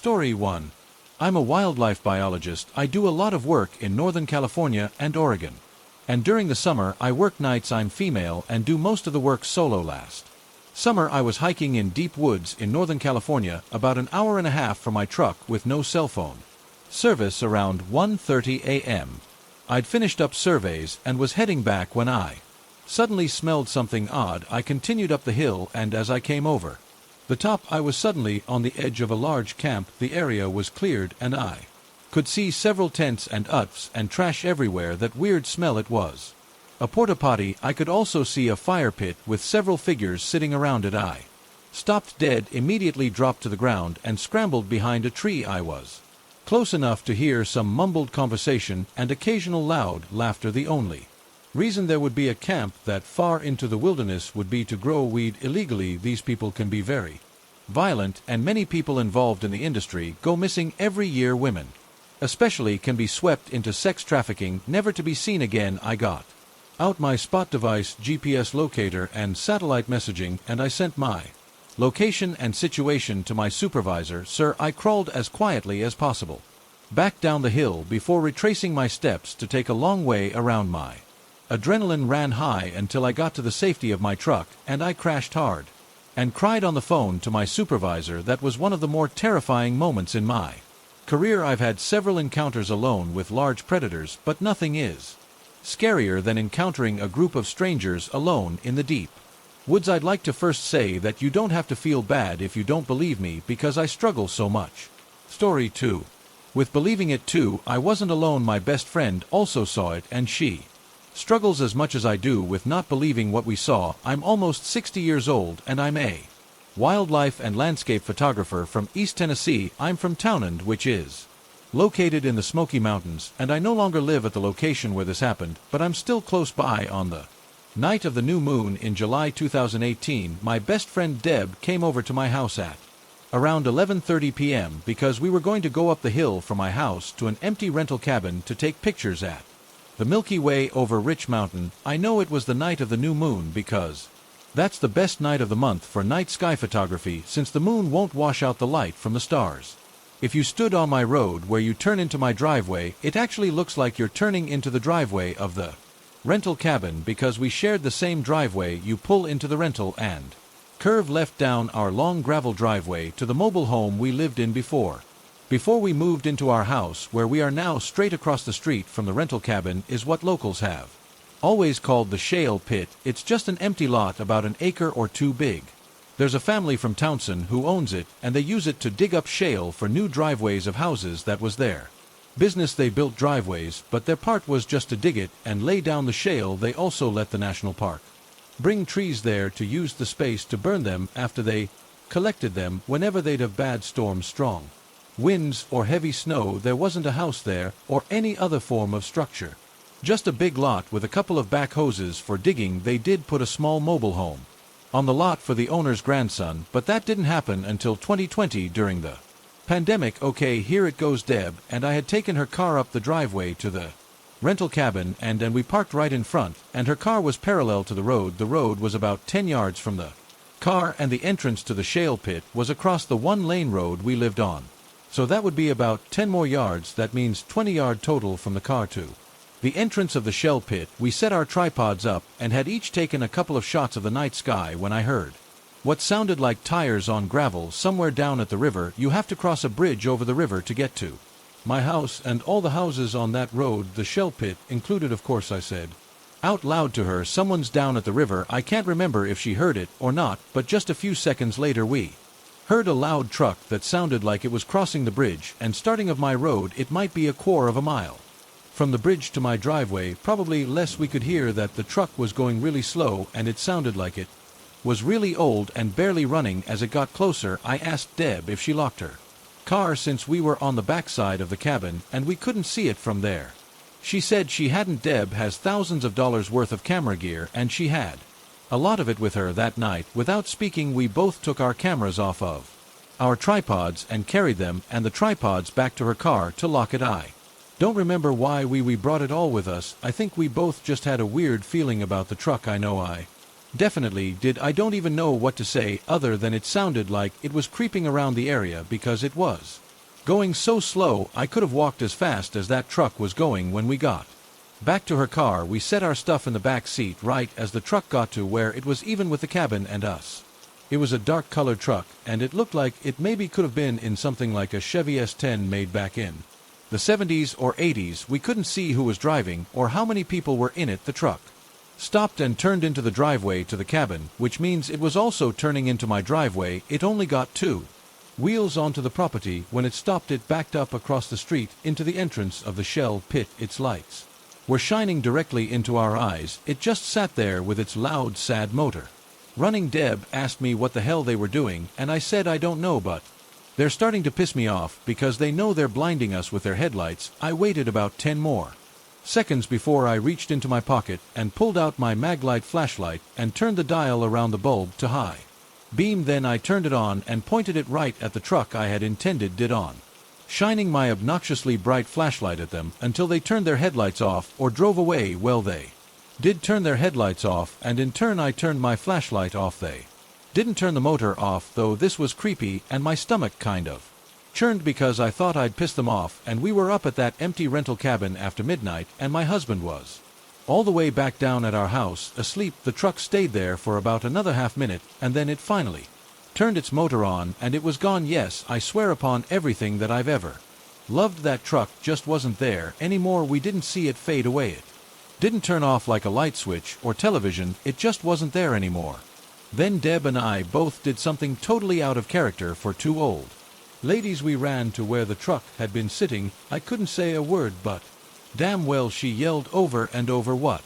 Story 1. I'm a wildlife biologist. I do a lot of work in Northern California and Oregon. And during the summer I work nights. I'm female and do most of the work solo. Last summer I was hiking in deep woods in Northern California, about an hour and a half from my truck with no cell phone service around 1:30 a.m. I'd finished up surveys and was heading back when I suddenly smelled something odd. I continued up the hill, and as I came over the top I was suddenly on the edge of a large camp. The area was cleared and I could see several tents and huts and trash everywhere. That weird smell, it was a porta potty. I could also see a fire pit with several figures sitting around it. I stopped dead, immediately dropped to the ground and scrambled behind a tree. I was close enough to hear some mumbled conversation and occasional loud laughter. The only reason there would be a camp that far into the wilderness would be to grow weed illegally. These people can be very violent, and many people involved in the industry go missing every year. Women especially can be swept into sex trafficking, never to be seen again. I got out my spot device, GPS locator and satellite messaging, and I sent my location and situation to my supervisor. Sir, I crawled as quietly as possible back down the hill before retracing my steps to take a long way around. My adrenaline ran high until I got to the safety of my truck, and I crashed hard and cried on the phone to my supervisor. That was one of the more terrifying moments in my career. I've had several encounters alone with large predators, but nothing is scarier than encountering a group of strangers alone in the deep woods. I'd like to first say that you don't have to feel bad if you don't believe me, because I struggle so much. Story 2. With believing it too. I wasn't alone. My best friend also saw it, and she struggles as much as I do with not believing what we saw. I'm almost 60 years old, and I'm a wildlife and landscape photographer from East Tennessee. I'm from Townend, which is located in the Smoky Mountains, and I no longer live at the location where this happened, but I'm still close by. On the night of the new moon in July 2018, my best friend Deb came over to my house at around 11:30 p.m. because we were going to go up the hill from my house to an empty rental cabin to take pictures at the Milky Way over Rich Mountain. I know it was the night of the new moon because that's the best night of the month for night sky photography, since the moon won't wash out the light from the stars. If you stood on my road where you turn into my driveway, it actually looks like you're turning into the driveway of the rental cabin, because we shared the same driveway. You pull into the rental and curve left down our long gravel driveway to the mobile home we lived in before we moved into our house, where we are now. Straight across the street from the rental cabin is what locals have always called the shale pit. It's just an empty lot about an acre or two big. There's a family from Townsend who owns it, and they use it to dig up shale for new driveways of houses. That was their business. They built driveways, but their part was just to dig it and lay down the shale. They also let the national park bring trees there to use the space to burn them after they collected them whenever they'd have bad storms, strong winds, or heavy snow. There wasn't a house there or any other form of structure, just a big lot with a couple of back hoses for digging. They did put a small mobile home on the lot for the owner's grandson, but that didn't happen until 2020 during the pandemic. Okay, here it goes. Deb and I had taken her car up the driveway to the rental cabin, and we parked right in front, and her car was parallel to the road. The road was about 10 yards from the car, and the entrance to the shale pit was across the one-lane road we lived on. So that would be about 10 more yards. That means 20-yard total from the car to the entrance of the shell pit. We set our tripods up and had each taken a couple of shots of the night sky when I heard what sounded like tires on gravel somewhere down at the river. You have to cross a bridge over the river to get to my house and all the houses on that road, the shell pit included, of course. I said out loud to her, "Someone's down at the river." I can't remember if she heard it or not, but just a few seconds later we heard a loud truck that sounded like it was crossing the bridge and starting of my road. It might be a quarter of a mile from the bridge to my driveway, probably less. We could hear that the truck was going really slow, and it sounded like it was really old and barely running. As it got closer, I asked Deb if she locked her car, since we were on the backside of the cabin and we couldn't see it from there. She said she hadn't. Deb has thousands of dollars worth of camera gear, and she had a lot of it with her that night. Without speaking, we both took our cameras off of our tripods and carried them and the tripods back to her car to lock it. I don't remember why we brought it all with us. I think we both just had a weird feeling about the truck. I know I definitely did. I don't even know what to say other than it sounded like it was creeping around the area, because it was Going so slow I could have walked as fast as that truck was going when we got back to her car. We set our stuff in the back seat right as the truck got to where it was even with the cabin and us. It was a dark-colored truck, and it looked like it maybe could have been in something like a Chevy S10 made back in the 70s or 80s. We couldn't see who was driving or how many people were in it. The truck stopped and turned into the driveway to the cabin, which means it was also turning into my driveway. It only got two wheels onto the property. When it stopped, it backed up across the street into the entrance of the shell pit. Its lights were shining directly into our eyes. It just sat there with its loud, sad motor running. Deb asked me what the hell they were doing, and I said I don't know, but they're starting to piss me off because they know they're blinding us with their headlights. I waited about 10 more seconds before I reached into my pocket and pulled out my Maglite flashlight and turned the dial around the bulb to high beam. Then I turned it on and pointed it right at the truck I had intended did on, shining my obnoxiously bright flashlight at them until they turned their headlights off or drove away. Well, they did turn their headlights off, and in turn I turned my flashlight off. They didn't turn the motor off, though. This was creepy, and my stomach kind of churned because I thought I'd pissed them off. And we were up at that empty rental cabin after midnight, and my husband was all the way back down at our house, asleep. The truck stayed there for about another half minute, and then it finally turned its motor on, and it was gone. Yes, I swear upon everything that I've ever loved, that truck just wasn't there anymore. We didn't see it fade away. It didn't turn off like a light switch or television. It just wasn't there anymore. Then Deb and I both did something totally out of character for two old ladies. We ran to where the truck had been sitting. I couldn't say a word, but damn well she yelled over and over, "What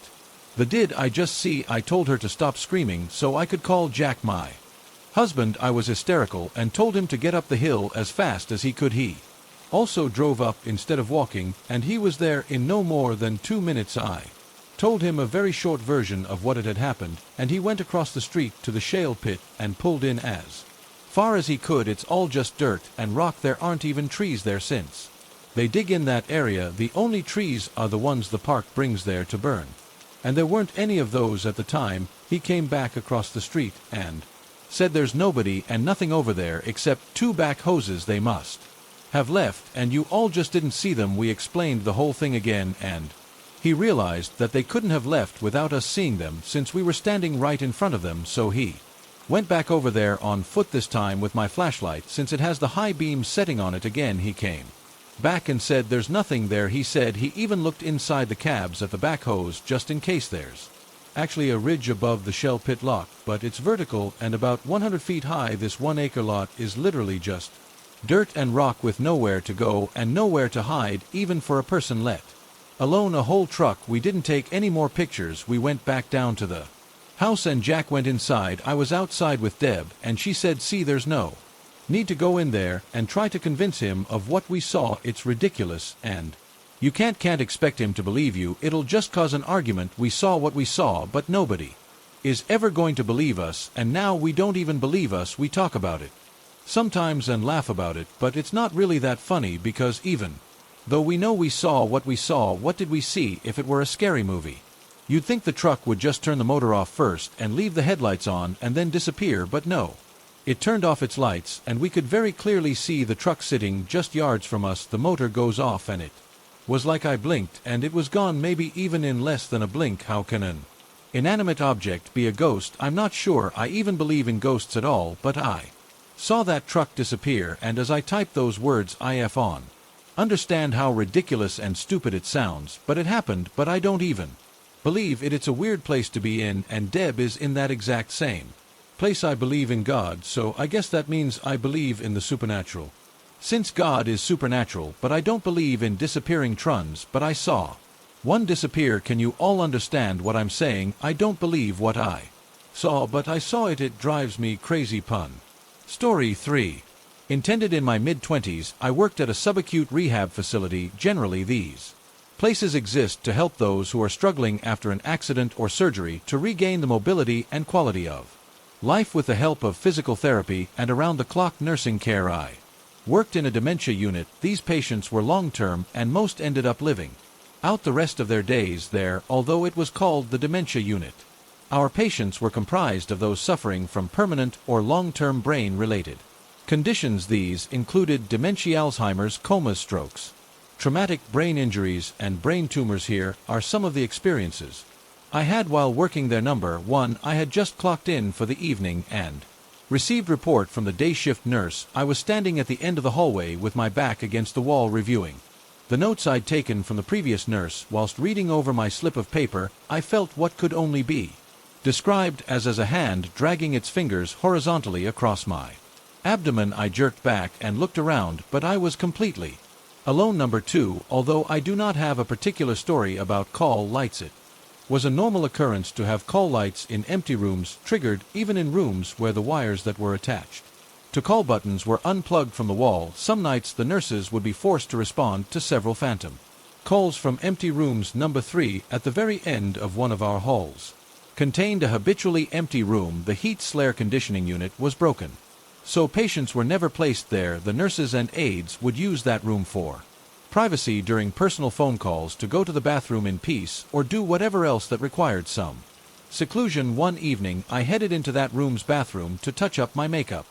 the did I just see?" I told her to stop screaming so I could call Jack, my husband. I was hysterical and told him to get up the hill as fast as he could. He also drove up instead of walking, and he was there in no more than 2 minutes. I told him a very short version of what had happened, and he went across the street to the shale pit and pulled in as far as he could. It's all just dirt and rock. There aren't even trees there since they dig in that area. The only trees are the ones the park brings there to burn, and there weren't any of those at the time. He came back across the street and said there's nobody and nothing over there except two back hoses. They must have left, and you all just didn't see them. We explained the whole thing again, and he realized that they couldn't have left without us seeing them since we were standing right in front of them. So he went back over there on foot, this time with my flashlight since it has the high beam setting on it. Again he came back and said there's nothing there. He said he even looked inside the cabs at the back hose just in case. There's actually a ridge above the shell pit lock, but it's vertical and about 100 feet high. This 1-acre lot is literally just dirt and rock with nowhere to go and nowhere to hide, even for a person, let alone a whole truck. We didn't take any more pictures. We went back down to the house and Jack went inside. I was outside with Deb, and she said, "See, there's no need to go in there and try to convince him of what we saw. It's ridiculous, and you can't expect him to believe you. It'll just cause an argument. We saw what we saw, but nobody is ever going to believe us, and now we don't even believe us. We talk about it sometimes and laugh about it, but it's not really that funny because even though we know we saw, what did we see? If it were a scary movie, you'd think the truck would just turn the motor off first and leave the headlights on and then disappear, but no. It turned off its lights, and we could very clearly see the truck sitting just yards from us. The motor goes off, and it was like I blinked, and it was gone, maybe even in less than a blink. How can an inanimate object be a ghost? I'm not sure I even believe in ghosts at all, but I saw that truck disappear, and as I typed those words, "if on," understand how ridiculous and stupid it sounds, but it happened. But I don't even believe it. It's a weird place to be in, and Deb is in that exact same place. I believe in God, so I guess that means I believe in the supernatural, since God is supernatural. But I don't believe in disappearing truns, but I saw one disappear. Can you all understand what I'm saying? I don't believe what I saw, but I saw it. It drives me crazy. Pun. Story 3. Intended in my mid-20s, I worked at a subacute rehab facility. Generally, these places exist to help those who are struggling after an accident or surgery to regain the mobility and quality of life with the help of physical therapy and around-the-clock nursing care. I worked in a dementia unit. These patients were long-term, and most ended up living out the rest of their days there, although it was called the dementia unit. Our patients were comprised of those suffering from permanent or long-term brain-related Conditions these included dementia, Alzheimer's, comas, strokes, traumatic brain injuries, and brain tumors. Here are some of the experiences I had while working there. Number 1. I had just clocked in for the evening and received report from the day shift nurse. I was standing at the end of the hallway with my back against the wall reviewing the notes I'd taken from the previous nurse. Whilst reading over my slip of paper, I felt what could only be described as a hand dragging its fingers horizontally across my abdomen. I jerked back and looked around, but I was completely alone. Number 2. Although I do not have a particular story about call lights, it was a normal occurrence to have call lights in empty rooms triggered, even in rooms where the wires that were attached to call buttons were unplugged from the wall. Some nights the nurses would be forced to respond to several phantom calls from empty rooms. Number 3. At the very end of one of our halls contained a habitually empty room. The heat-air conditioning unit was broken, so patients were never placed there. The nurses and aides would use that room for privacy during personal phone calls, to go to the bathroom in peace, or do whatever else that required some seclusion. One evening, I headed into that room's bathroom to touch up my makeup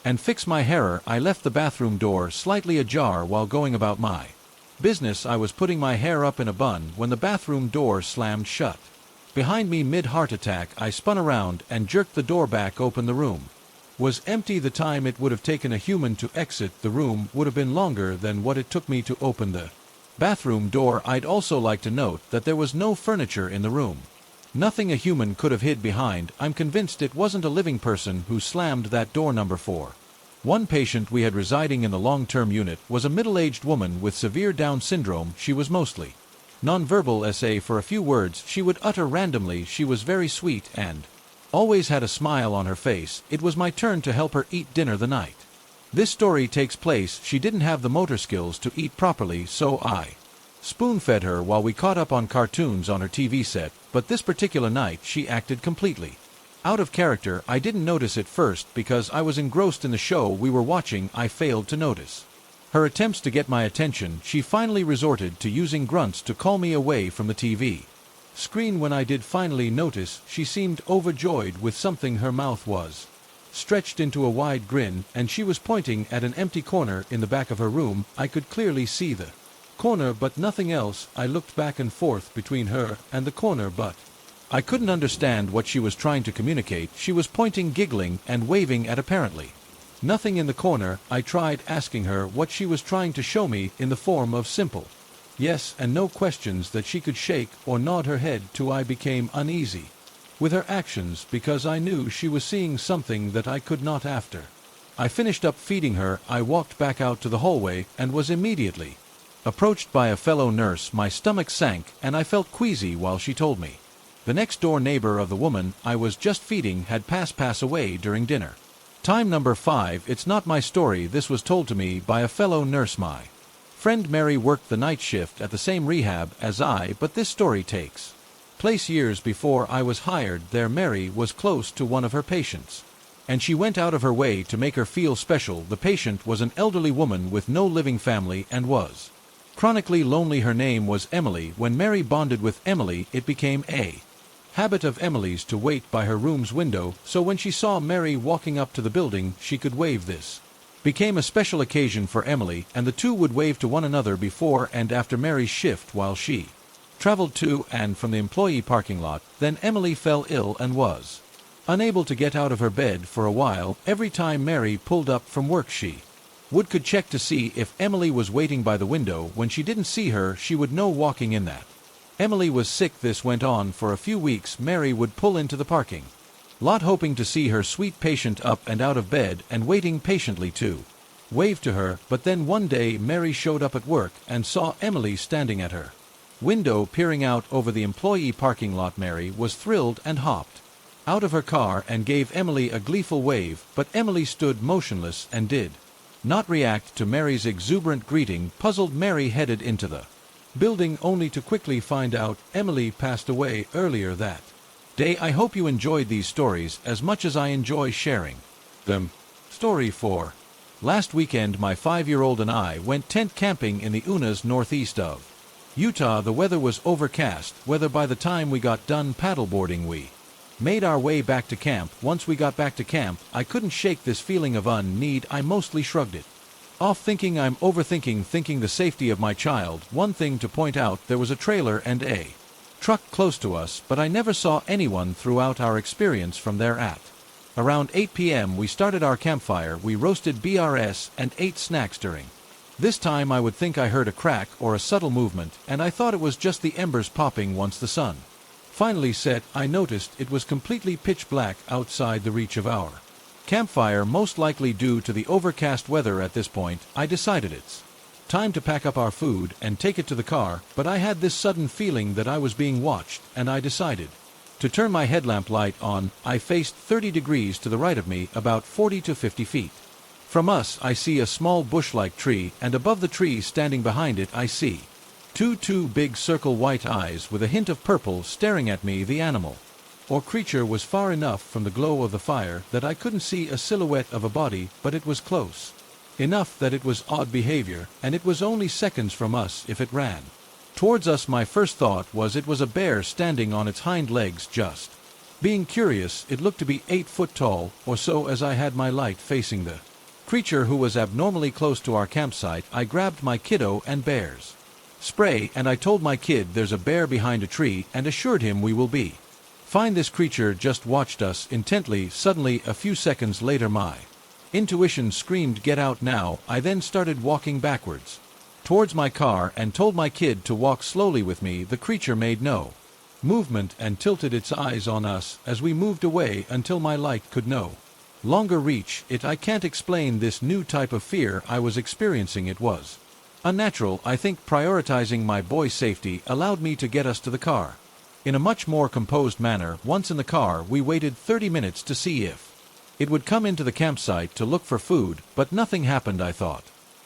and fix my hair. I left the bathroom door slightly ajar while going about my business. I was putting my hair up in a bun when the bathroom door slammed shut behind me. Mid-heart attack, I spun around and jerked the door back open. The room was empty. The time it would have taken a human to exit the room would have been longer than what it took me to open the bathroom door. I'd also like to note that there was no furniture in the room. Nothing a human could have hid behind. I'm convinced it wasn't a living person who slammed that door. Number 4. One patient we had residing in the long-term unit was a middle-aged woman with severe Down syndrome. She was mostly nonverbal, save for a few words she would utter randomly. She was very sweet and always had a smile on her face. It was my turn to help her eat dinner the night this story takes place. She didn't have the motor skills to eat properly, so I spoon-fed her while we caught up on cartoons on her TV set, but this particular night she acted completely out of character. I didn't notice it first because I was engrossed in the show we were watching. I failed to notice her attempts to get my attention. She finally resorted to using grunts to call me away from the TV screen. When I did finally notice, she seemed overjoyed with something. Her mouth was stretched into a wide grin, and she was pointing at an empty corner in the back of her room. I could clearly see the corner, but nothing else. I looked back and forth between her and the corner, but I couldn't understand what she was trying to communicate. She was pointing, giggling, and waving at apparently nothing in the corner. I tried asking her what she was trying to show me in the form of simple yes and no questions that she could shake or nod her head to. I became uneasy with her actions because I knew she was seeing something that I could not. After I finished up feeding her, I walked back out to the hallway and was immediately approached by a fellow nurse. My stomach sank and I felt queasy while she told me the next door neighbor of the woman I was just feeding had passed away during dinner time. Number 5. It's not my story. This was told to me by a fellow nurse. My friend Mary worked the night shift at the same rehab as I, but this story takes place years before I was hired there. Mary was close to one of her patients, and she went out of her way to make her feel special. The patient was an elderly woman with no living family and was chronically lonely. Her name was Emily. When Mary bonded with Emily, it became a habit of Emily's to wait by her room's window, so when she saw Mary walking up to the building, she could wave. This became a special occasion for Emily, and the two would wave to one another before and after Mary's shift while she traveled to and from the employee parking lot. Then Emily fell ill and was unable to get out of her bed for a while. Every time Mary pulled up from work, she could check to see if Emily was waiting by the window. When she didn't see her, she would know walking in that Emily was sick. This went on for a few weeks. Mary would pull into the parking lot hoping to see her sweet patient up and out of bed and waiting patiently to wave to her, but then one day Mary showed up at work and saw Emily standing at her window peering out over the employee parking lot. Mary was thrilled and hopped out of her car and gave Emily a gleeful wave, but Emily stood motionless and did not react to Mary's exuberant greeting. Puzzled, Mary headed into the building only to quickly find out Emily passed away earlier that day. I hope you enjoyed these stories as much as I enjoy sharing them. Story 4. Last weekend my 5-year-old and I went tent camping in the Unas northeast of Utah. The weather was overcast weather by the time we got done paddleboarding. We Made our way back to camp. Once we got back to camp, I couldn't shake this feeling of un-need. I mostly shrugged it off, thinking I'm thinking the safety of my child. One thing to point out, there was a trailer and a truck close to us, but I never saw anyone throughout our experience from there at. Around 8 p.m. we started our campfire. We roasted BRS and ate snacks during this time. I would think I heard a crack or a subtle movement, and I thought it was just the embers popping. Once the sun finally set, I noticed it was completely pitch black outside the reach of our campfire, most likely due to the overcast weather. At this point, I decided it's time to pack up our food and take it to the car, but I had this sudden feeling that I was being watched, and I decided to turn my headlamp light on. I faced 30 degrees to the right of me, about 40 to 50 feet from us. I see a small bush-like tree, and above the tree, standing behind it, I see two big circle white eyes with a hint of purple staring at me. The animal or creature was far enough from the glow of the fire that I couldn't see a silhouette of a body, but it was close enough that it was odd behavior, and it was only seconds from us if it ran towards us. My first thought was it was a bear standing on its hind legs. Just being curious, it looked to be 8 foot tall or so. As I had my light facing the creature, who was abnormally close to our campsite, I grabbed my kiddo and bear's spray, and I told my kid there's a bear behind a tree, and assured him we will be fine. This creature just watched us intently. Suddenly, a few seconds later, my intuition screamed, "Get out now!" I then started walking backwards towards my car and told my kid to walk slowly with me. The creature made no movement and tilted its eyes on us as we moved away until my light could no longer reach it. I can't explain this new type of fear I was experiencing. It was unnatural. I think prioritizing my boy's safety allowed me to get us to the car in a much more composed manner. Once in the car, we waited 30 minutes to see if it would come into the campsite to look for food, but nothing happened. I thought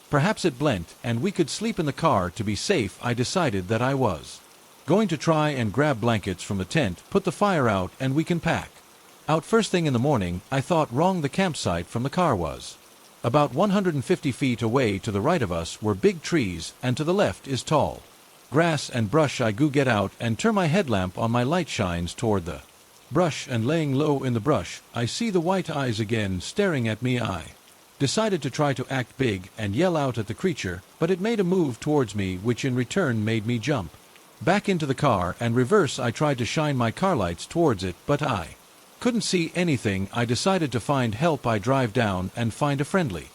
perhaps it blent and we could sleep in the car to be safe. I decided that I was going to try and grab blankets from the tent, put the fire out, and we can pack out first thing in the morning. I thought wrong. The campsite from the car was about 150 feet away. To the right of us were big trees, and to the left is tall grass and brush. I go get out and turn my headlamp on. My light shines toward the brush, and laying low in the brush, I see the white eyes again staring at me. I decided to try to act big and yell out at the creature, but it made a move towards me, which in return made me jump back into the car and reverse. I tried to shine my car lights towards it, but I couldn't see anything. I decided to find help. I drive down and find a friendly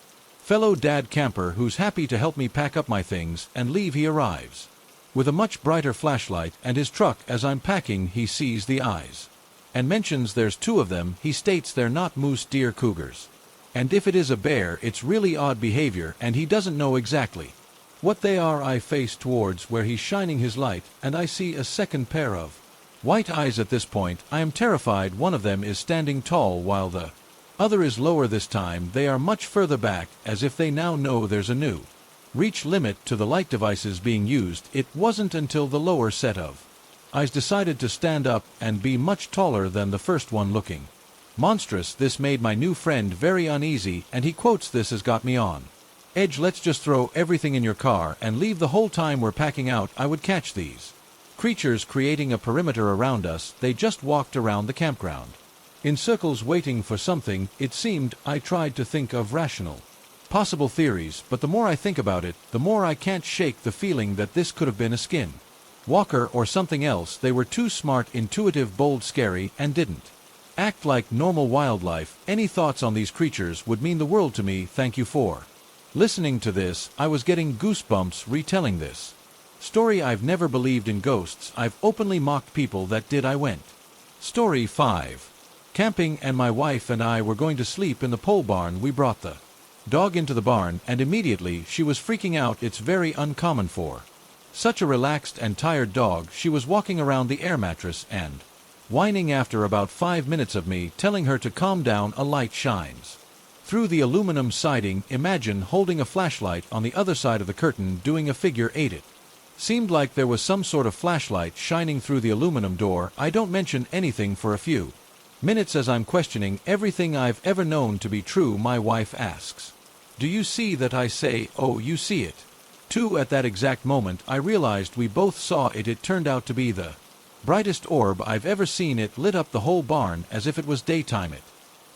fellow dad camper who's happy to help me pack up my things and leave. He arrives with a much brighter flashlight and his truck. As I'm packing, he sees the eyes and mentions there's 2 of them. He states they're not moose, deer, cougars, and if it is a bear, it's really odd behavior, and he doesn't know exactly what they are. I face towards where he's shining his light, and I see a second pair of white eyes. At this point, I am terrified. One of them is standing tall while the other is lower. This time they are much further back, as if they now know there's a new reach limit to the light devices being used. It wasn't until the lower set of eyes decided to stand up and be much taller than the first one, looking monstrous. This made my new friend very uneasy, and he quotes, "This has got me on edge. Let's just throw everything in your car and leave. The whole time we're packing out, I would catch these creatures creating a perimeter around us. They just walked around the campground in circles waiting for something, it seemed. I tried to think of rational possible theories, but the more I think about it, the more I can't shake the feeling that this could have been a skin walker or something else. They were too smart, intuitive, bold, scary, and didn't act like normal wildlife. Any thoughts on these creatures would mean the world to me. Thank you for listening to this. I was getting goosebumps retelling this story. I've never believed in ghosts. I've openly mocked people that did. I went. Story 5. Camping, and my wife and I were going to sleep in the pole barn. We brought the dog into the barn, and immediately she was freaking out. It's very uncommon for such a relaxed and tired dog. She was walking around the air mattress and whining. After about 5 minutes of me telling her to calm down, a light shines through the aluminum siding. Imagine holding a flashlight on the other side of the curtain doing a figure 8. It seemed like there was some sort of flashlight shining through the aluminum door. I don't mention anything for a few minutes as I'm questioning everything I've ever known to be true. My wife asks, "Do you see that?" I say, "Oh, you see it too." At that exact moment, I realized we both saw it. It turned out to be the Brightest orb I've ever seen. It lit up the whole barn as if it was daytime. It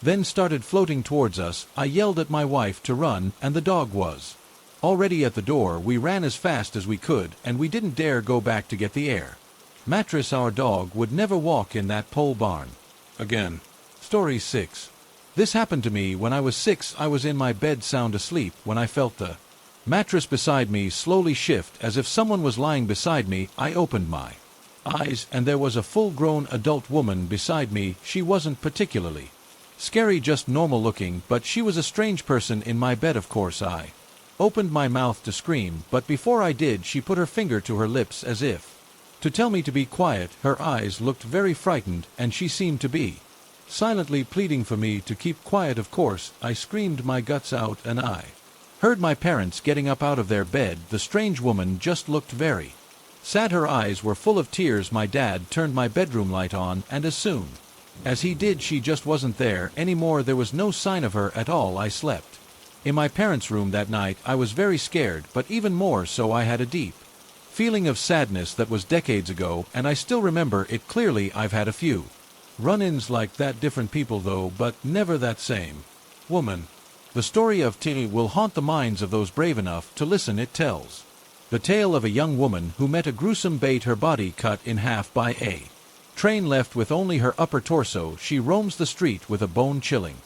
then started floating towards us. I yelled at my wife to run, and the dog was already at the door. We ran as fast as we could, and we didn't dare go back to get the air mattress. Our dog would never walk in that pole barn again. Story 6. This happened to me when I was 6. I was in my bed sound asleep when I felt the mattress beside me slowly shift as if someone was lying beside me. I opened my eyes, and there was a full-grown adult woman beside me. She wasn't particularly scary, just normal looking, but she was a strange person in my bed. Of course I opened my mouth to scream, but before I did she put her finger to her lips as if to tell me to be quiet. Her eyes looked very frightened, and she seemed to be silently pleading for me to keep quiet. Of course, I screamed my guts out, and I heard my parents getting up out of their bed. The strange woman just looked very sad. Her eyes were full of tears. My dad turned my bedroom light on, and as soon as he did, she just wasn't there anymore. There was no sign of her at all. I slept in my parents' room that night. I was very scared, but even more so I had a deep feeling of sadness that was decades ago, and I still remember it clearly. I've had a few run-ins like that, different people though, but never that same woman. The story of Tini will haunt the minds of those brave enough to listen. It tells the tale of a young woman who met a gruesome fate, her body cut in half by a train, left with only her upper torso. She roams the street with a bone-chilling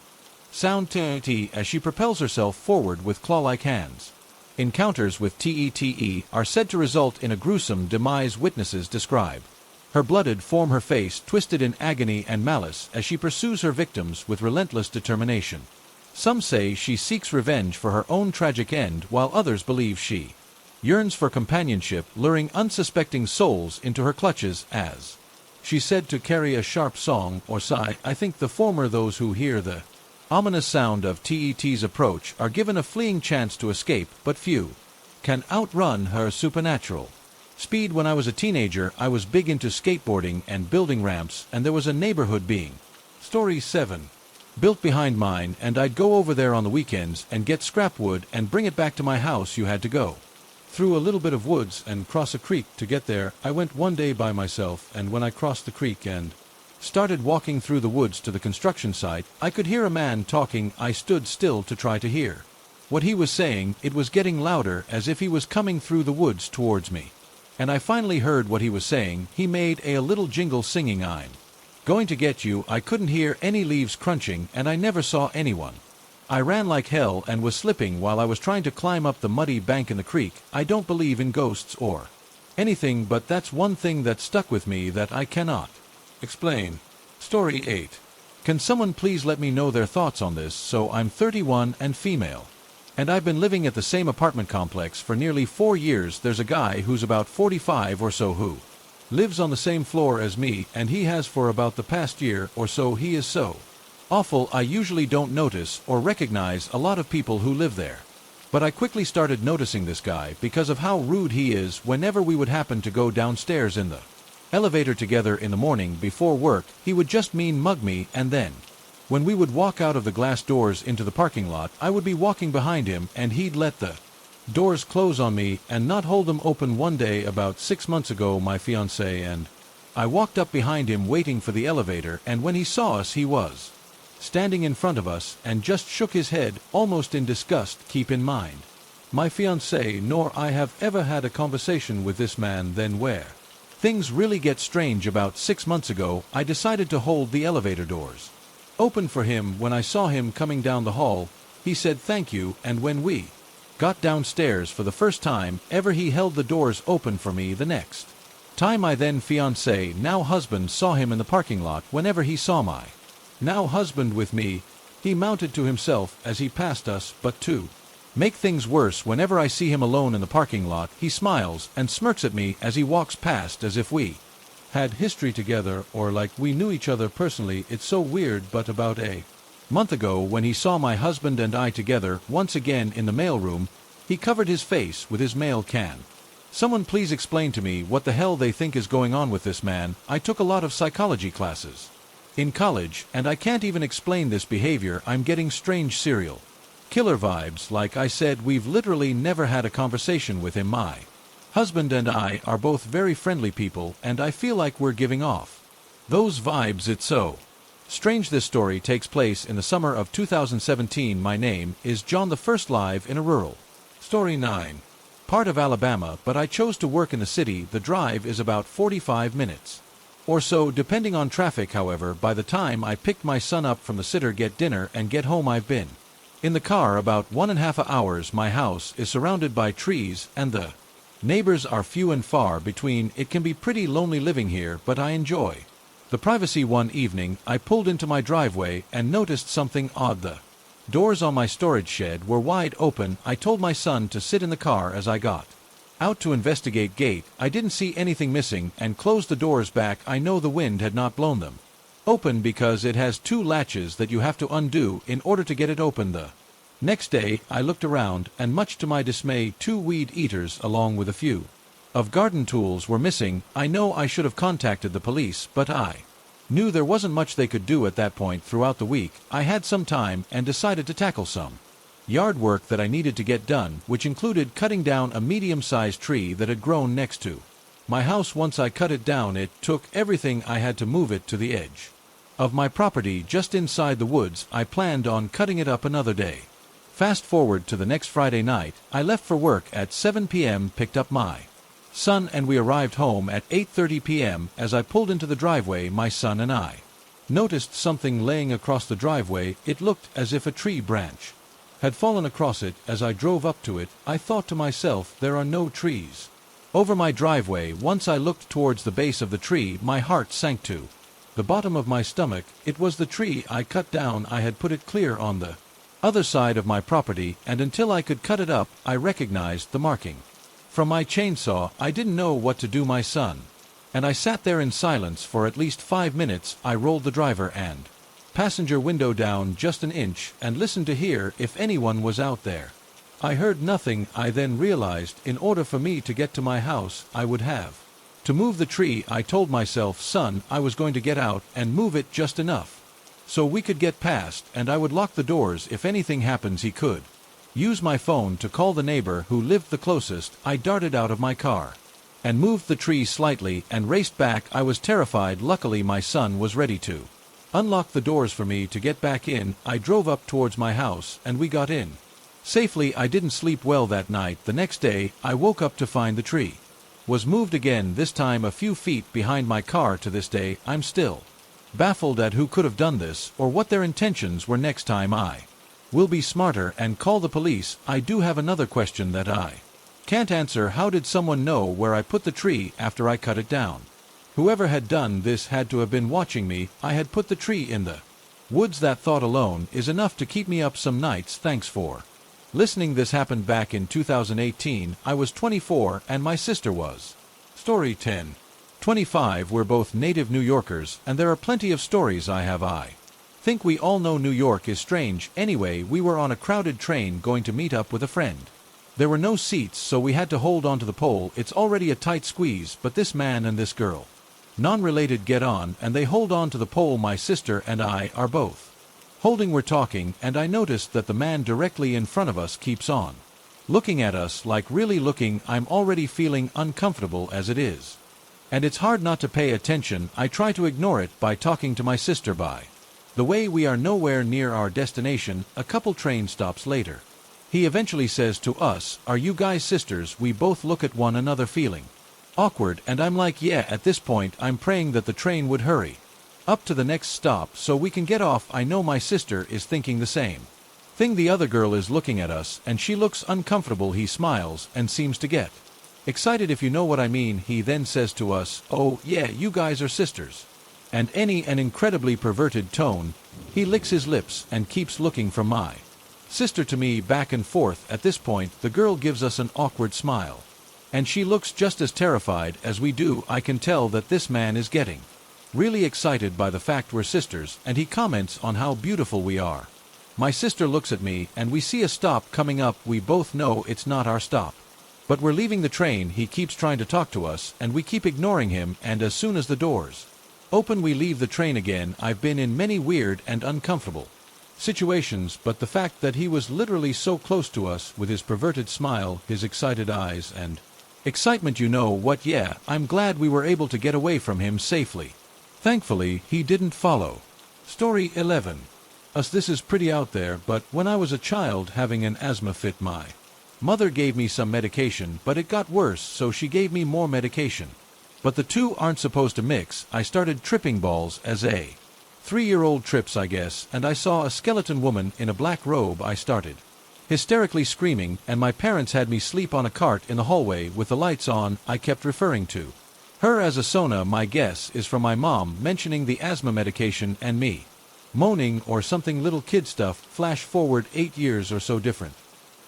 sound as she propels herself forward with claw-like hands. Encounters with TETE are said to result in a gruesome demise. Witnesses describe her blooded form, her face twisted in agony and malice as she pursues her victims with relentless determination. Some say she seeks revenge for her own tragic end, while others believe she yearns for companionship, luring unsuspecting souls into her clutches as she's said to carry a sharp song or sigh. I think the former. Those who hear the ominous sound of TET's approach are given a fleeting chance to escape, but few can outrun her supernatural speed. When I was a teenager, I was big into skateboarding and building ramps, and there was a neighborhood being Story 7 built behind mine, and I'd go over there on the weekends and get scrap wood and bring it back to my house. You had to go through a little bit of woods and cross a creek to get there. I went one day by myself, and when I crossed the creek and started walking through the woods to the construction site, I could hear a man talking. I stood still to try to hear what he was saying. It was getting louder, as if he was coming through the woods towards me. And I finally heard what he was saying. He made a little jingle singing, "I'm going to get you." I couldn't hear any leaves crunching, and I never saw anyone. I ran like hell and was slipping while I was trying to climb up the muddy bank in the creek. I don't believe in ghosts or anything, but that's one thing that stuck with me that I cannot explain. Story 8. Can someone please let me know their thoughts on this? So I'm 31 and female, and I've been living at the same apartment complex for nearly 4 years. There's a guy who's about 45 or so who lives on the same floor as me, and he has for about the past year or so. He is so awful. I usually don't notice or recognize a lot of people who live there, but I quickly started noticing this guy because of how rude he is. Whenever we would happen to go downstairs in the elevator together in the morning before work, he would just mean mug me, and then when we would walk out of the glass doors into the parking lot, I would be walking behind him, and he'd let the doors close on me and not hold them open. One day about 6 months ago, my fiancée and I walked up behind him waiting for the elevator, and when he saw us, he was standing in front of us and just shook his head almost in disgust. Keep in mind, my fiancée nor I have ever had a conversation with this man. Then where things really get strange, about 6 months ago, I decided to hold the elevator doors open for him. When I saw him coming down the hall, he said thank you, and when we got downstairs for the first time ever, he held the doors open for me. The next time my then fiancé, now husband, saw him in the parking lot, whenever he saw my now husband with me, he mounted to himself as he passed us. But to make things worse, whenever I see him alone in the parking lot, he smiles and smirks at me as he walks past, as if we had history together or like we knew each other personally. It's so weird. But about a month ago, when he saw my husband and I together once again in the mailroom, he covered his face with his mail can. Someone please explain to me what the hell they think is going on with this man. I took a lot of psychology classes in college, and I can't even explain this behavior. I'm getting strange serial killer vibes. Like I said, we've literally never had a conversation with him. My Husband and I are both very friendly people, and I feel like we're giving off those vibes. It's so strange. This story takes place in the summer of 2017. My name is John, the first live in a rural story 9 part of Alabama, but I chose to work in the city. The drive is about 45 minutes or so, depending on traffic. However, by the time I picked my son up from the sitter, get dinner, and get home, I've been in the car about 1.5 hours. My house is surrounded by trees, and the neighbors are few and far between. It can be pretty lonely living here, but I enjoy the privacy. One evening, I pulled into my driveway and noticed something odd. The doors on my storage shed were wide open. I told my son to sit in the car as I got out to investigate. Gate, I didn't see anything missing, and closed the doors back. I know the wind had not blown them open because it has 2 latches that you have to undo in order to get it open. The next day, I looked around, and much to my dismay, 2 weed eaters along with a few of garden tools were missing. I know I should have contacted the police, but I knew there wasn't much they could do at that point. Throughout the week, I had some time and decided to tackle some yard work that I needed to get done, which included cutting down a medium-sized tree that had grown next to my house. Once I cut it down, it took everything I had to move it to the edge of my property just inside the woods. I planned on cutting it up another day. Fast forward to the next Friday night. I left for work at 7 p.m., picked up my son, and we arrived home at 8:30 p.m. As I pulled into the driveway, my son and I noticed something laying across the driveway. It looked as if a tree branch had fallen across it. As I drove up to it, I thought to myself, there are no trees over my driveway. Once I looked towards the base of the tree, my heart sank to the bottom of my stomach. It was the tree I cut down. I had put it clear on the other side of my property, and until I could cut it up, I recognized the marking from my chainsaw. I didn't know what to do, my son and I sat there in silence for at least 5 minutes. I rolled the driver and passenger window down just an inch and listened to hear if anyone was out there. I heard nothing. I then realized in order for me to get to my house, I would have to move the tree. I told myself, son, I was going to get out and move it just enough so we could get past, and I would lock the doors. If anything happens, he could use my phone to call the neighbor who lived the closest. I darted out of my car and moved the tree slightly and raced back. I was terrified. Luckily, my son was ready to unlock the doors for me to get back in. I drove up towards my house, and we got in safely. I didn't sleep well that night. The next day, I woke up to find the tree was moved again, this time a few feet behind my car. To this day, I'm still baffled at who could have done this or what their intentions were. Next time I will be smarter and call the police. I do have another question that I can't answer. How did someone know where I put the tree after I cut it down? Whoever had done this had to have been watching me. I had put the tree in the woods. That thought alone is enough to keep me up some nights. Thanks for listening. This happened back in 2018. I was 24 and my sister was story 10. 25. We're both native New Yorkers, and there are plenty of stories I think we all know. New York is strange. Anyway, we were on a crowded train going to meet up with a friend. There were no seats, so we had to hold onto the pole. It's already a tight squeeze, but this man and this girl, non-related, get on, and they hold on to the pole. My sister and I are both holding. We're talking, and I noticed that the man directly in front of us keeps on looking at us, like really looking. I'm already feeling uncomfortable as it is, and it's hard not to pay attention. I try to ignore it by talking to my sister. By the way, we are nowhere near our destination. A couple train stops later, he eventually says to us, "Are you guys sisters?" We both look at one another, feeling awkward, and I'm like, yeah. At this point, I'm praying that the train would hurry up to the next stop so we can get off. I know my sister is thinking the same thing. The other girl is looking at us, and she looks uncomfortable. He smiles and seems to get excited, if you know what I mean. He then says to us, "Oh, yeah, you guys are sisters." And in an incredibly perverted tone, he licks his lips and keeps looking from my sister to me, back and forth. At this point, the girl gives us an awkward smile, and she looks just as terrified as we do. I can tell that this man is getting really excited by the fact we're sisters, and he comments on how beautiful we are. My sister looks at me, and we see a stop coming up. We both know it's not our stop, but we're leaving the train. He keeps trying to talk to us, and we keep ignoring him, and as soon as the doors open, we leave the train again. I've been in many weird and uncomfortable situations, but the fact that he was literally so close to us with his perverted smile, his excited eyes, and Excitement, you know what? Yeah, I'm glad we were able to get away from him safely. Thankfully, he didn't follow. Story 11. This is pretty out there, but when I was a child having an asthma fit, my mother gave me some medication, but it got worse, so she gave me more medication. But the two aren't supposed to mix. I started tripping balls as a 3-year-old trips, I guess, and I saw a skeleton woman in a black robe. I started hysterically screaming, and my parents had me sleep on a cart in the hallway with the lights on. I kept referring to her as a Sona. My guess is from my mom mentioning the asthma medication and me moaning or something. Little kid stuff. Flash forward 8 years or so. Different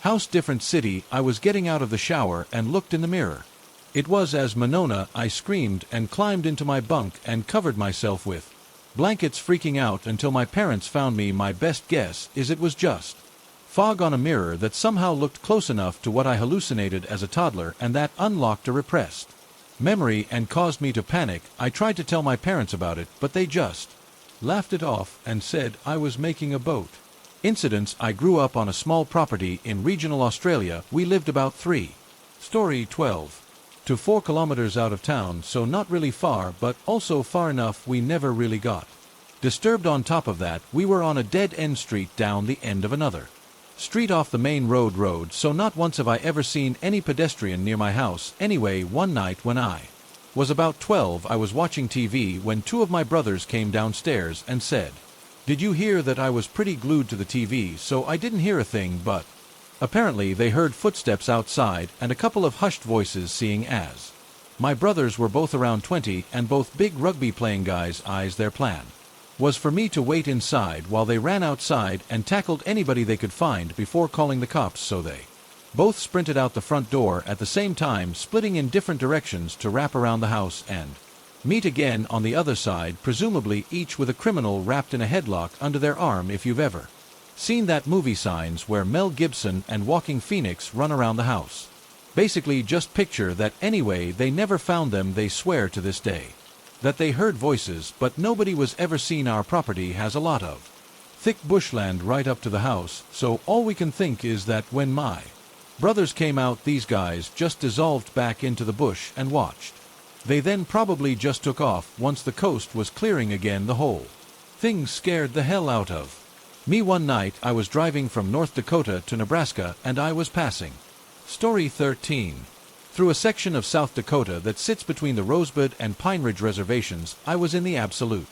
house, different city. I was getting out of the shower and looked in the mirror. It was as Monona. I screamed and climbed into my bunk and covered myself with blankets, freaking out until my parents found me. My best guess is it was just fog on a mirror that somehow looked close enough to what I hallucinated as a toddler, and that unlocked a repressed memory and caused me to panic. I tried to tell my parents about it, but they just laughed it off and said I was making a boat incidents. I grew up on a small property in regional Australia. We lived about 3. Story 12. To 4 kilometers out of town, so not really far, but also far enough we never really got disturbed. On top of that, we were on a dead-end street down the end of another street off the main road, so not once have I ever seen any pedestrian near my house. Anyway, one night when I was about 12, I was watching TV when 2 of my brothers came downstairs and said, "Did you hear that?" I was pretty glued to the TV, so I didn't hear a thing, but apparently they heard footsteps outside and a couple of hushed voices. Seeing as my brothers were both around 20 and both big rugby-playing guys, their plan was for me to wait inside while they ran outside and tackled anybody they could find before calling the cops, so they both sprinted out the front door at the same time, splitting in different directions to wrap around the house and meet again on the other side, presumably each with a criminal wrapped in a headlock under their arm. If you've ever seen that movie Signs where Mel Gibson and Joaquin Phoenix run around the house, basically just picture that. Anyway, they never found them. They swear to this day that they heard voices, but nobody was ever seen. Our property has a lot of thick bushland right up to the house, so all we can think is that when my brothers came out, these guys just dissolved back into the bush and watched. They then probably just took off once the coast was clearing again. The whole thing scared the hell out of me. One night I was driving from North Dakota to Nebraska, and I was passing Story 13 through a section of South Dakota that sits between the Rosebud and Pine Ridge reservations. I was in the absolute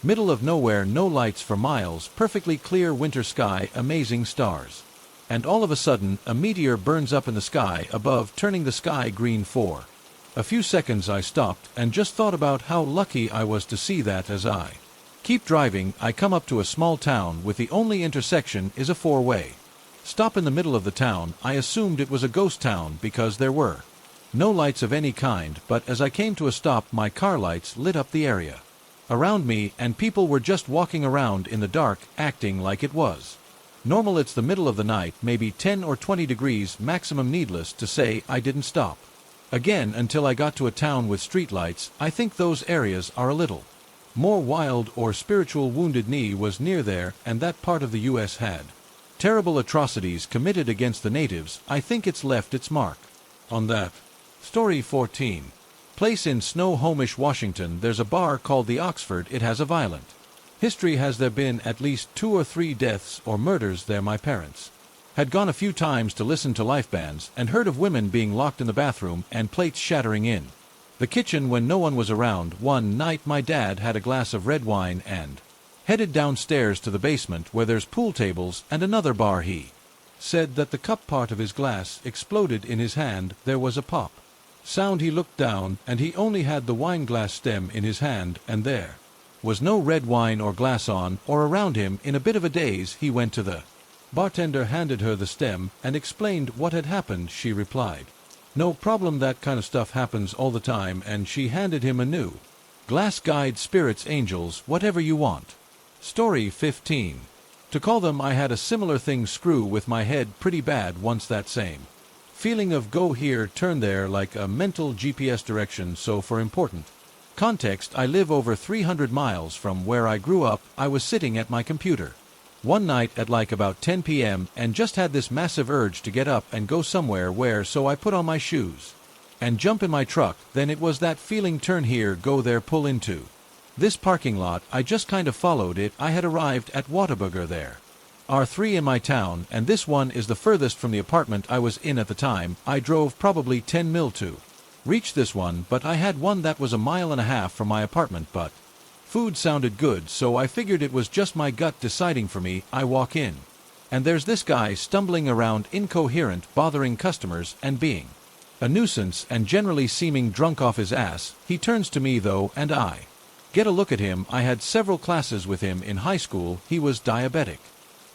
middle of nowhere, no lights for miles, perfectly clear winter sky, amazing stars. And all of a sudden, a meteor burns up in the sky above, turning the sky green. For a few seconds I stopped and just thought about how lucky I was to see that. As I keep driving, I come up to a small town with the only intersection is a 4-way stop in the middle of the town. I assumed it was a ghost town because there were no lights of any kind, but as I came to a stop, my car lights lit up the area around me, and people were just walking around in the dark, acting like it was normal. It's the middle of the night, maybe 10 or 20 degrees maximum. Needless to say, I didn't stop again until I got to a town with streetlights. I think those areas are a little more wild or spiritual. Wounded Knee was near there, and that part of the U.S. had terrible atrocities committed against the natives. I think it's left its mark on that. Story 14. Place in Snohomish, Washington. There's a bar called the Oxford. It has a violent history. Has there been at least 2 or 3 deaths or murders there? My parents had gone a few times to listen to live bands and heard of women being locked in the bathroom and plates shattering in the kitchen when no one was around. One night my dad had a glass of red wine and headed downstairs to the basement where there's pool tables and another bar. He said that the cup part of his glass exploded in his hand. There was a pop sound. He looked down and he only had the wine glass stem in his hand, and there was no red wine or glass on or around him. In a bit of a daze, he went to the bartender, handed her the stem, and explained what had happened. She replied, "No problem, that kind of stuff happens all the time," and she handed him a new glass. Guide spirits, angels, whatever you want. Story 15. To call them, I had a similar thing screw with my head pretty bad once. That same feeling of go here, turn there, like a mental GPS direction. So for important context, I live over 300 miles from where I grew up. I was sitting at my computer one night at like about 10 p.m. and just had this massive urge to get up and go somewhere. Where? So I put on my shoes and jump in my truck. Then it was that feeling, turn here, go there, pull into this parking lot. I just kind of followed it. I had arrived at Whataburger. There are 3 in my town, and this one is the furthest from the apartment I was in at the time. I drove probably 10 mil to reach this one, but I had one that was a mile and a half from my apartment, but food sounded good, so I figured it was just my gut deciding for me. I walk in, and there's this guy stumbling around, incoherent, bothering customers, and being a nuisance, and generally seeming drunk off his ass. He turns to me though, and I get a look at him. I had several classes with him in high school. He was diabetic,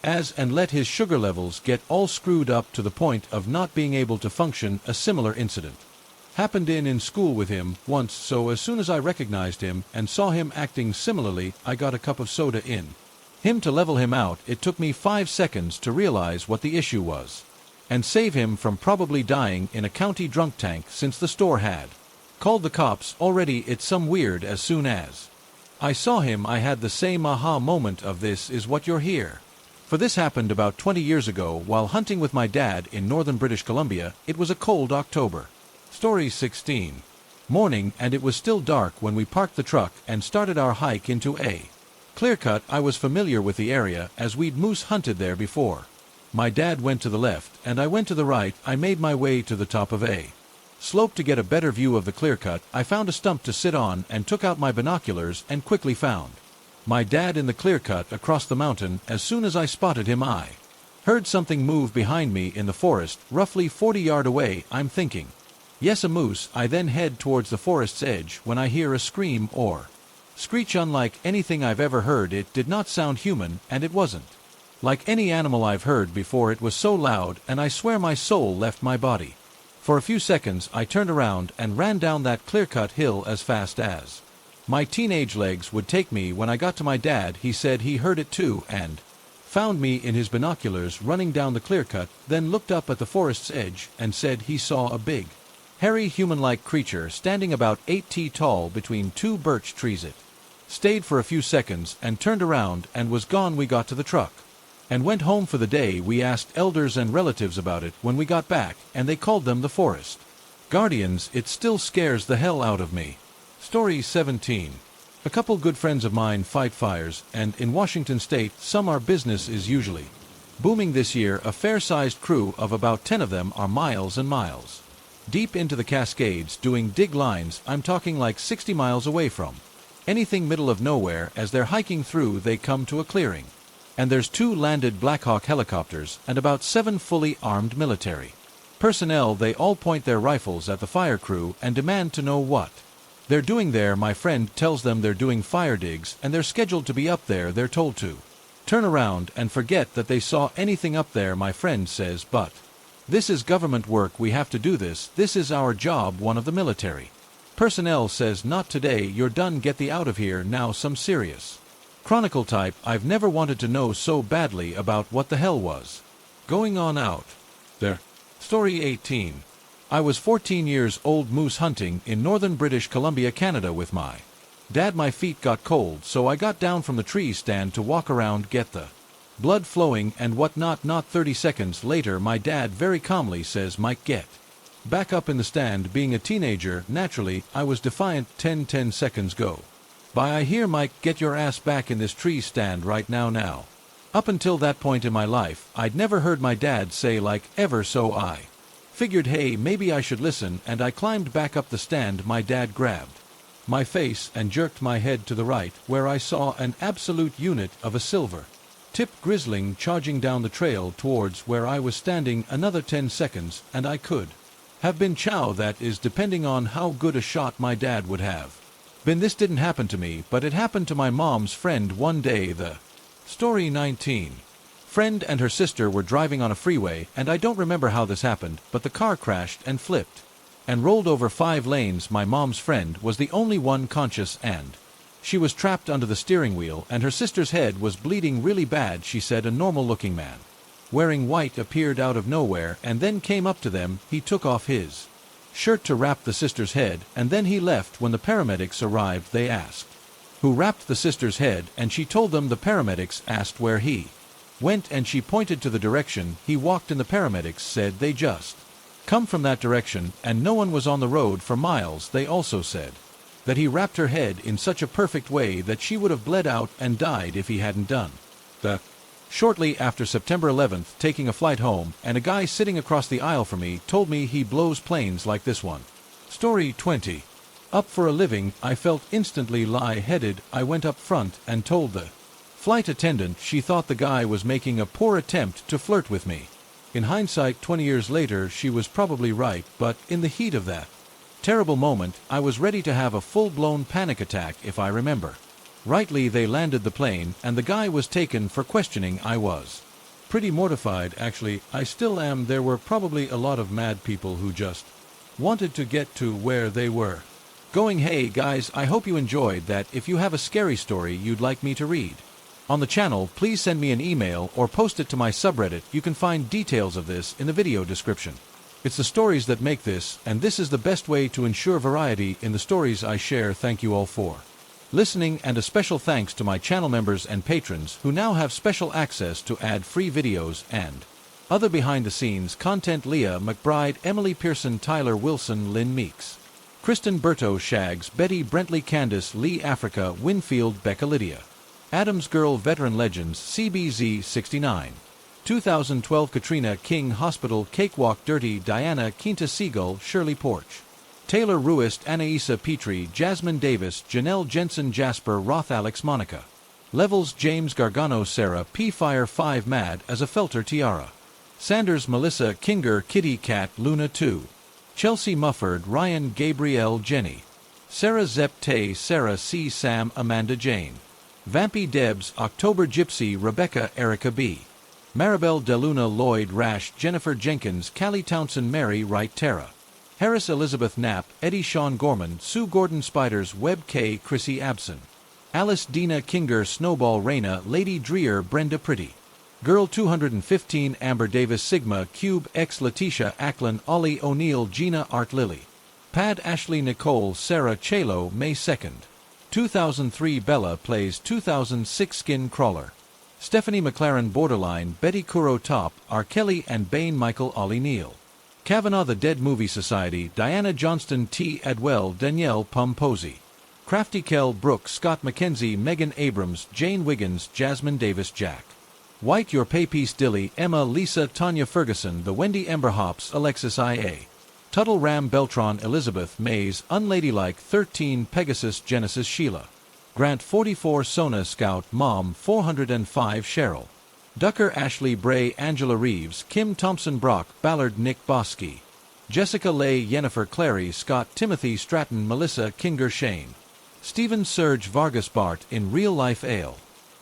and let his sugar levels get all screwed up to the point of not being able to function. A similar incident happened in school with him once, so as soon as I recognized him and saw him acting similarly, I got a cup of soda in him to level him out. It took me 5 seconds to realize what the issue was and save him from probably dying in a county drunk tank, since the store had called the cops already. It's some weird. As soon as I saw him, I had the same aha moment of, this is what you're here for. This happened about 20 years ago while hunting with my dad in northern British Columbia. It was a cold October. Story 16. Morning, and it was still dark when we parked the truck and started our hike into a clear-cut. I was familiar with the area as we'd moose hunted there before. My dad went to the left and I went to the right. I made my way to the top of a slope to get a better view of the clear-cut. I found a stump to sit on and took out my binoculars and quickly found my dad in the clear-cut across the mountain. As soon as I spotted him, I heard something move behind me in the forest, roughly 40 yards away. I'm thinking, yes, a moose. I then head towards the forest's edge when I hear a scream or screech unlike anything I've ever heard. It did not sound human, and it wasn't like any animal I've heard before. It was so loud, and I swear my soul left my body. For a few seconds I turned around and ran down that clear-cut hill as fast as my teenage legs would take me. When I got to my dad, he said he heard it too and found me in his binoculars running down the clear-cut, then looked up at the forest's edge and said he saw a big, hairy, human-like creature standing about 8 feet tall between 2 birch trees. It stayed for a few seconds and turned around and was gone. We got to the truck and went home for the day. We asked elders and relatives about it when we got back, and they called them the forest guardians. It still scares the hell out of me. Story 17. A couple good friends of mine fight fires, and in Washington state, summer business is usually booming. This year, a fair-sized crew of about 10 of them are miles and miles deep into the Cascades doing dig lines. I'm talking like 60 miles away from anything, middle of nowhere. As they're hiking through, they come to a clearing, and there's 2 landed Black Hawk helicopters and about 7 fully armed military personnel. They all point their rifles at the fire crew and demand to know what they're doing there. My friend tells them they're doing fire digs and they're scheduled to be up there. They're told to turn around and forget that they saw anything up there. My friend says, but this is government work. We have to do this. This is our job. One of the military personnel says, not today. You're done. Get the out of here now. Some serious Chronicle type. I've never wanted to know so badly about what the hell was going on out there. Story 18. I was 14 years old moose hunting in northern British Columbia, Canada with my dad. My feet got cold, so I got down from the tree stand to walk around, get the blood flowing and whatnot. Not 30 seconds later, my dad very calmly says, Mike, get back up in the stand. Being a teenager, naturally, I was defiant. 10 seconds go by. I hear, Mike, get your ass back in this tree stand right now. Up until that point in my life, I'd never heard my dad say like ever, so I figured, hey, maybe I should listen, and I climbed back up the stand. My dad grabbed my face and jerked my head to the right, where I saw an absolute unit of a silver tip grizzling charging down the trail towards where I was standing. Another 10 seconds, and I could have been chow. That is, depending on how good a shot my dad would have been. This didn't happen to me, but it happened to my mom's friend one day. The Story 19. Friend and her sister were driving on a freeway, and I don't remember how this happened, but the car crashed and flipped and rolled over 5 lanes. My mom's friend was the only one conscious, and she was trapped under the steering wheel, and her sister's head was bleeding really bad. She said a normal-looking man wearing white appeared out of nowhere and then came up to them. He took off his shirt to wrap the sister's head, and then he left. When the paramedics arrived, they asked who wrapped the sister's head, and she told them. The paramedics asked where he went, and she pointed to the direction he walked, and the paramedics said they just come from that direction, and no one was on the road for miles, they also said. That he wrapped her head in such a perfect way that she would have bled out and died if he hadn't done. Shortly after September 11th, taking a flight home, and a guy sitting across the aisle from me told me he blows planes like this one. Story 20. Up for a living, I felt instantly lightheaded. I went up front and told the flight attendant she thought the guy was making a poor attempt to flirt with me. In hindsight, 20 years later, she was probably right, but in the heat of that terrible moment, I was ready to have a full-blown panic attack, if I remember rightly. They landed the plane, and the guy was taken for questioning. I was pretty mortified, actually. I still am. There were probably a lot of mad people who just wanted to get to where they were going. Hey guys, I hope you enjoyed that. If you have a scary story you'd like me to read on the channel, please send me an email or post it to my subreddit. You can find details of this in the video description. It's the stories that make this, and this is the best way to ensure variety in the stories I share. Thank you all for listening, and a special thanks to my channel members and patrons who now have special access to ad-free videos and other behind-the-scenes content. Leah McBride, Emily Pearson, Tyler Wilson, Lynn Meeks, Kristen Berto, Shags, Betty Brentley, Candace Lee, Africa, Winfield, Becca, Lydia Adams, Girl, Veteran Legends, CBZ 69, 2012, Katrina King, Hospital, Cakewalk, Dirty, Diana, Quinta Seagull, Shirley Porch, Taylor Ruist, Anaisa Petrie, Jasmine Davis, Janelle Jensen, Jasper Roth, Alex Monica Levels, James Gargano, Sarah P. Fire 5, Mad as a Felter, Tiara Sanders, Melissa Kinger, Kitty Cat, Luna 2, Chelsea Mufford, Ryan, Gabrielle, Jenny, Sarah Zepp, Tay, Sarah C. Sam, Amanda Jane, Vampy Debs, October Gypsy, Rebecca, Erica B., Maribel DeLuna, Lloyd Rash, Jennifer Jenkins, Callie Townsend, Mary Wright, Tara Harris, Elizabeth Knapp, Eddie Sean Gorman, Sue Gordon, Spiders, Webb K., Chrissy Abson, Alice Dina Kinger, Snowball Raina, Lady Dreer, Brenda Pretty, Girl 215, Amber Davis, Sigma Cube X, Letitia Ackland, Ollie O'Neill, Gina Art, Lily Pad, Ashley Nicole, Sarah Chalo, May 2nd, 2003, Bella Plays, 2006, Skin Crawler, Stephanie McLaren, Borderline, Betty Kuro, Top, R. Kelly and Bain, Michael, Ollie Neal, Kavanaugh, The Dead Movie Society, Diana Johnston, T. Adwell, Danielle Pum Posey, Crafty Kell, Brooke, Scott McKenzie, Megan Abrams, Jane Wiggins, Jasmine Davis, Jack White, Your Pay Piece, Dilly, Emma, Lisa, Tanya Ferguson, The Wendy, Ember Hops, Alexis I.A., Tuttle, Ram Beltron, Elizabeth Mays, Unladylike 13, Pegasus, Genesis, Sheila Grant 44, Sona Scout, Mom 405, Cheryl Ducker, Ashley Bray, Angela Reeves, Kim Thompson, Brock Ballard, Nick Bosky, Jessica Lay, Yennefer Clary, Scott, Timothy Stratton, Melissa Kinger, Shane Stephen, Serge Vargas, Bart, In Real Life Ale,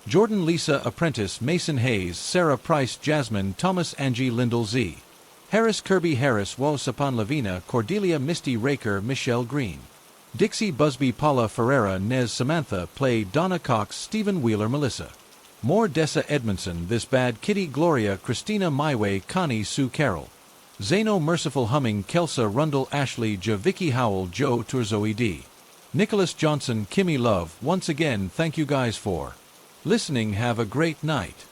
Jordan, Lisa Apprentice, Mason Hayes, Sarah Price, Jasmine Thomas, Angie Lindell, Z. Harris, Kirby Harris, Wosapan Lavina, Cordelia, Misty Raker, Michelle Green, Dixie Busby, Paula Ferreira, Nez Samantha Play, Donna Cox, Stephen Wheeler, Melissa Moore, Dessa Edmondson, This Bad Kitty, Gloria, Christina Myway, Connie Sue Carroll, Zeno Merciful Humming, Kelsa Rundle, Ashley J. Vicky Howell, Joe Turzoe D. Nicholas Johnson, Kimmy Love. Once again, thank you guys for listening. Have a great night.